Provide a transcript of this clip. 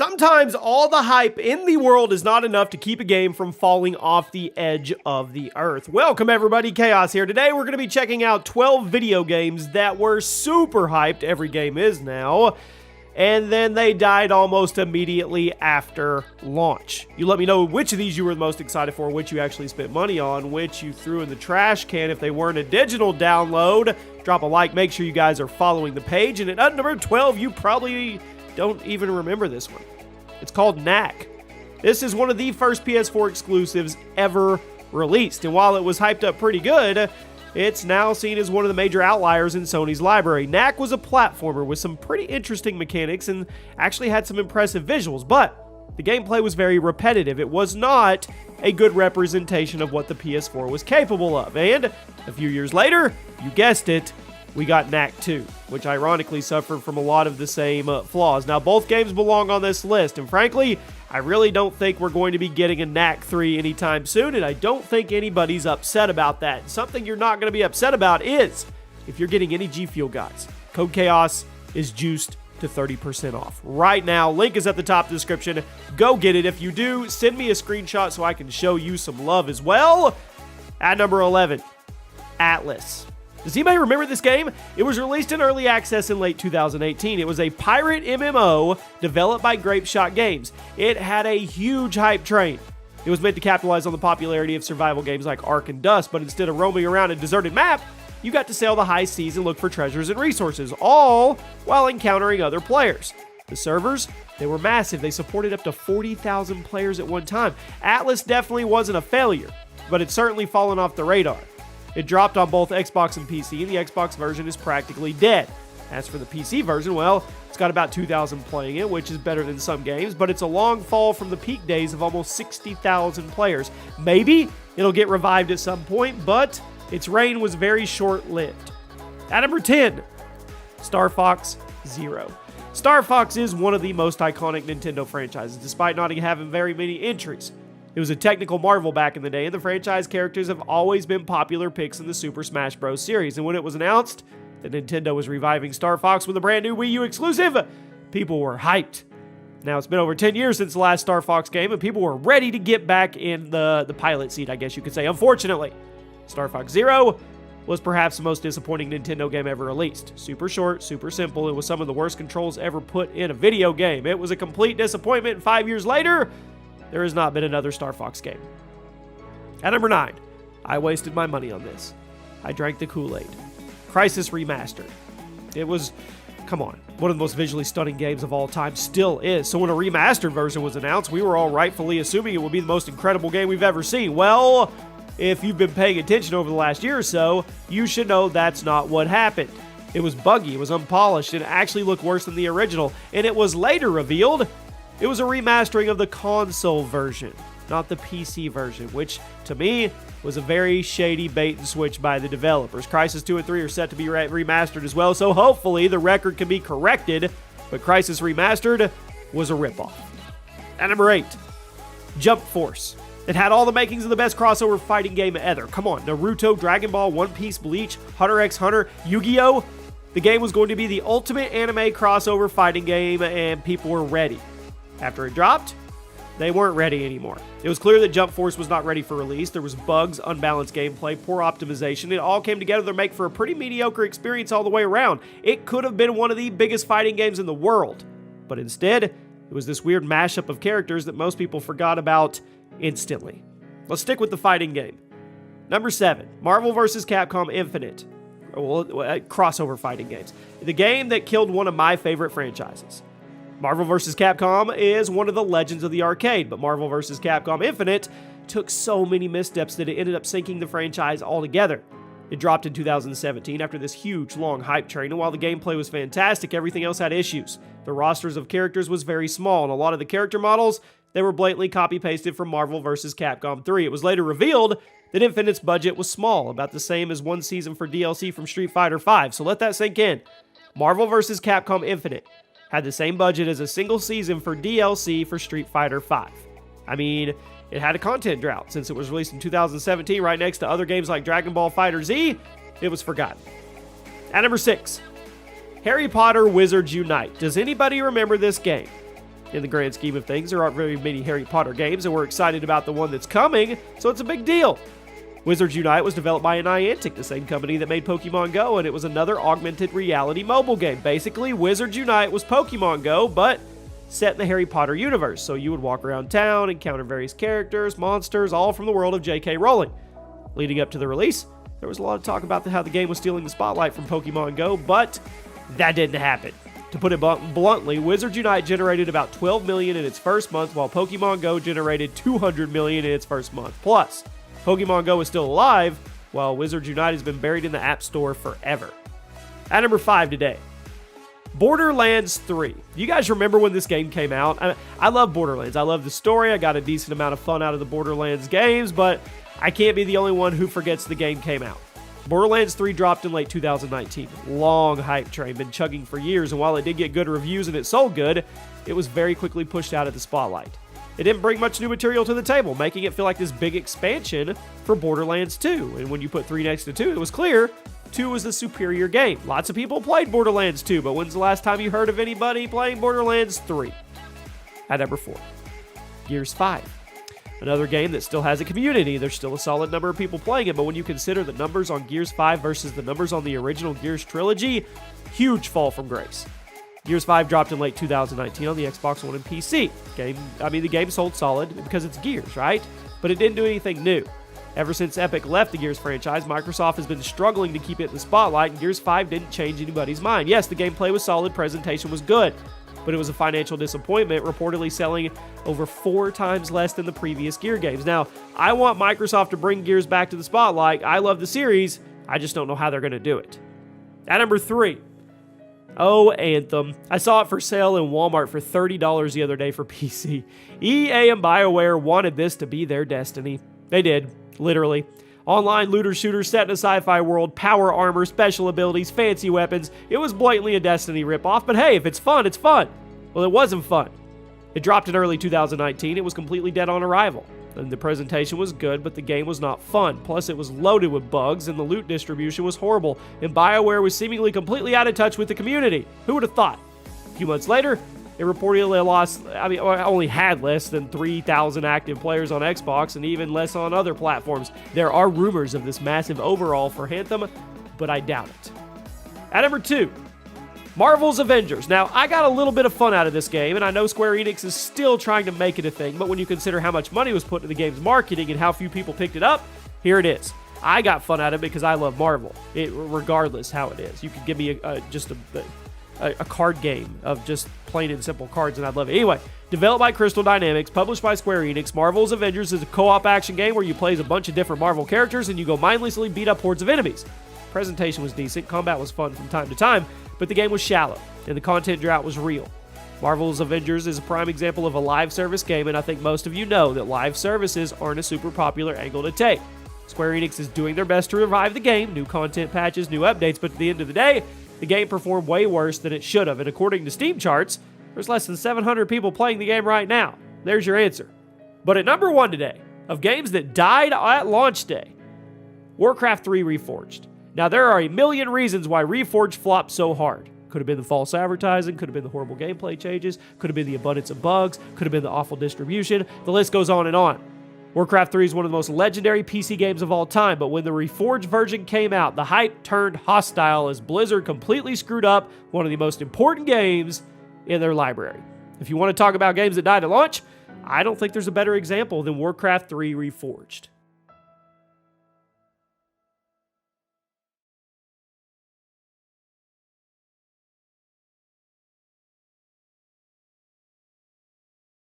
Sometimes all the hype in the world is not enough to keep a game from falling off the edge of the earth. Welcome everybody, Chaos here. Today we're going to be checking out 12 video games that were super hyped, every game is now, and then they died almost immediately after launch. You let me know which of these you were the most excited for, which you actually spent money on, which you threw in the trash can if they weren't a digital download. Drop a like, make sure you guys are following the page, and at number 12, you probably don't even remember this one. It's called Knack. This is one of the first PS4 exclusives ever released, and while it was hyped up pretty good, it's now seen as one of the major outliers in Sony's library. Knack was a platformer with some pretty interesting mechanics and actually had some impressive visuals, but the gameplay was very repetitive. It was not a good representation of what the PS4 was capable of, and a few years later, you guessed it, we got Knack 2, which ironically suffered from a lot of the same flaws. Now, both games belong on this list, and frankly, I really don't think we're going to be getting a Knack 3 anytime soon, and I don't think anybody's upset about that. Something you're not going to be upset about is, if you're getting any G Fuel guys, Code Chaos is juiced to 30% off. Right now, link is at the top of the description. Go get it. If you do, send me a screenshot so I can show you some love as well. At number 11, Atlas. Does anybody remember this game? It was released in early access in late 2018. It was a pirate MMO developed by Grapeshot Games. It had a huge hype train. It was meant to capitalize on the popularity of survival games like Ark and Dust, but instead of roaming around a deserted map, you got to sail the high seas and look for treasures and resources, all while encountering other players. The servers, they were massive. They supported up to 40,000 players at one time. Atlas definitely wasn't a failure, but it's certainly fallen off the radar. It dropped on both Xbox and PC, and the Xbox version is practically dead. As for the PC version, well, it's got about 2,000 playing it, which is better than some games, but it's a long fall from the peak days of almost 60,000 players. Maybe it'll get revived at some point, but its reign was very short-lived. At number 10, Star Fox Zero. Star Fox is one of the most iconic Nintendo franchises, despite not having very many entries. It was a technical marvel back in the day, and the franchise characters have always been popular picks in the Super Smash Bros. Series. And when it was announced that Nintendo was reviving Star Fox with a brand new Wii U exclusive, people were hyped. Now, it's been over 10 years since the last Star Fox game, and people were ready to get back in the pilot seat, I guess you could say. Unfortunately, Star Fox Zero was perhaps the most disappointing Nintendo game ever released. Super short, super simple, and with some of the worst controls ever put in a video game. It was a complete disappointment, and 5 years later, there has not been another Star Fox game. At number 9, I wasted my money on this. I drank the Kool-Aid. Crysis Remastered. It was, come on, one of the most visually stunning games of all time, still is. So when a remastered version was announced, we were all rightfully assuming it would be the most incredible game we've ever seen. Well, if you've been paying attention over the last year or so, you should know that's not what happened. It was buggy, it was unpolished, and it actually looked worse than the original. And it was later revealed it was a remastering of the console version, not the PC version, which, to me, was a very shady bait and switch by the developers. Crysis 2 and 3 are set to be remastered as well, so hopefully the record can be corrected, but Crysis Remastered was a ripoff. At number 8, Jump Force. It had all the makings of the best crossover fighting game ever. Come on, Naruto, Dragon Ball, One Piece, Bleach, Hunter x Hunter, Yu-Gi-Oh! The game was going to be the ultimate anime crossover fighting game, and people were ready. After it dropped, they weren't ready anymore. It was clear that Jump Force was not ready for release. There was bugs, unbalanced gameplay, poor optimization. It all came together to make for a pretty mediocre experience all the way around. It could have been one of the biggest fighting games in the world, but instead, it was this weird mashup of characters that most people forgot about instantly. Let's stick with the fighting game. Number 7, Marvel vs. Capcom Infinite. Crossover fighting games. The game that killed one of my favorite franchises. Marvel vs. Capcom is one of the legends of the arcade, but Marvel vs. Capcom Infinite took so many missteps that it ended up sinking the franchise altogether. It dropped in 2017 after this huge, long hype train, and while the gameplay was fantastic, everything else had issues. The rosters of characters was very small, and a lot of the character models, they were blatantly copy-pasted from Marvel vs. Capcom 3. It was later revealed that Infinite's budget was small, about the same as one season for DLC from Street Fighter V, so let that sink in. Marvel vs. Capcom Infinite had the same budget as a single season for DLC for Street Fighter V. I mean, it had a content drought. Since it was released in 2017 right next to other games like Dragon Ball FighterZ, it was forgotten. At number 6, Harry Potter Wizards Unite. Does anybody remember this game? In the grand scheme of things, there aren't very many Harry Potter games, and we're excited about the one that's coming, so it's a big deal. Wizards Unite was developed by Niantic, the same company that made Pokemon Go, and it was another augmented reality mobile game. Basically, Wizards Unite was Pokemon Go, but set in the Harry Potter universe, so you would walk around town, encounter various characters, monsters, all from the world of J.K. Rowling. Leading up to the release, there was a lot of talk about how the game was stealing the spotlight from Pokemon Go, but that didn't happen. To put it bluntly, Wizards Unite generated about $12 million in its first month, while Pokemon Go generated $200 million in its first month. Plus, Pokemon Go is still alive, while Wizards Unite has been buried in the App Store forever. At number 5 today, Borderlands 3. You guys remember when this game came out? I love Borderlands. I love the story. I got a decent amount of fun out of the Borderlands games, but I can't be the only one who forgets the game came out. Borderlands 3 dropped in late 2019. Long hype train, been chugging for years, and while it did get good reviews and it sold good, it was very quickly pushed out of the spotlight. It didn't bring much new material to the table, making it feel like this big expansion for Borderlands 2. And when you put 3 next to 2, it was clear 2 was the superior game. Lots of people played Borderlands 2, but when's the last time you heard of anybody playing Borderlands 3? At number 4, Gears 5. Another game that still has a community. There's still a solid number of people playing it, but when you consider the numbers on Gears 5 versus the numbers on the original Gears trilogy, huge fall from grace. Gears 5 dropped in late 2019 on the Xbox One and PC. The game sold solid because it's Gears, right? But it didn't do anything new. Ever since Epic left the Gears franchise, Microsoft has been struggling to keep it in the spotlight, and Gears 5 didn't change anybody's mind. Yes, the gameplay was solid, presentation was good, but it was a financial disappointment, reportedly selling over 4 times less than the previous Gear games. Now, I want Microsoft to bring Gears back to the spotlight. I love the series. I just don't know how they're going to do it. At number 3, Anthem. I saw it for sale in Walmart for $30 the other day for PC. EA and BioWare wanted this to be their destiny. They did, literally. Online looter-shooter set in a sci-fi world, power armor, special abilities, fancy weapons. It was blatantly a Destiny ripoff, but hey, if it's fun, it's fun. Well, it wasn't fun. It dropped in early 2019. It was completely dead on arrival. And the presentation was good, but the game was not fun. Plus, it was loaded with bugs, and the loot distribution was horrible. And BioWare was seemingly completely out of touch with the community. Who would have thought? A few months later, it reportedly only had less than 3,000 active players on Xbox and even less on other platforms. There are rumors of this massive overhaul for Anthem, but I doubt it. At number 2, Marvel's Avengers. Now, I got a little bit of fun out of this game, and I know Square Enix is still trying to make it a thing, but when you consider how much money was put into the game's marketing and how few people picked it up, here it is. I got fun out of it because I love Marvel, regardless how it is. You could give me a card game of just plain and simple cards, and I'd love it. Anyway, developed by Crystal Dynamics, published by Square Enix, Marvel's Avengers is a co-op action game where you play as a bunch of different Marvel characters and you go mindlessly beat up hordes of enemies. Presentation was decent, combat was fun from time to time, but the game was shallow, and the content drought was real. Marvel's Avengers is a prime example of a live service game, and I think most of you know that live services aren't a super popular angle to take. Square Enix is doing their best to revive the game, new content patches, new updates, but at the end of the day, the game performed way worse than it should have, and according to Steam charts, there's less than 700 people playing the game right now. There's your answer. But at number 1 today, of games that died at launch day, Warcraft 3 Reforged. Now, there are a million reasons why Reforged flopped so hard. Could have been the false advertising, could have been the horrible gameplay changes, could have been the abundance of bugs, could have been the awful distribution. The list goes on and on. Warcraft 3 is one of the most legendary PC games of all time, but when the Reforged version came out, the hype turned hostile as Blizzard completely screwed up one of the most important games in their library. If you want to talk about games that died at launch, I don't think there's a better example than Warcraft 3 Reforged.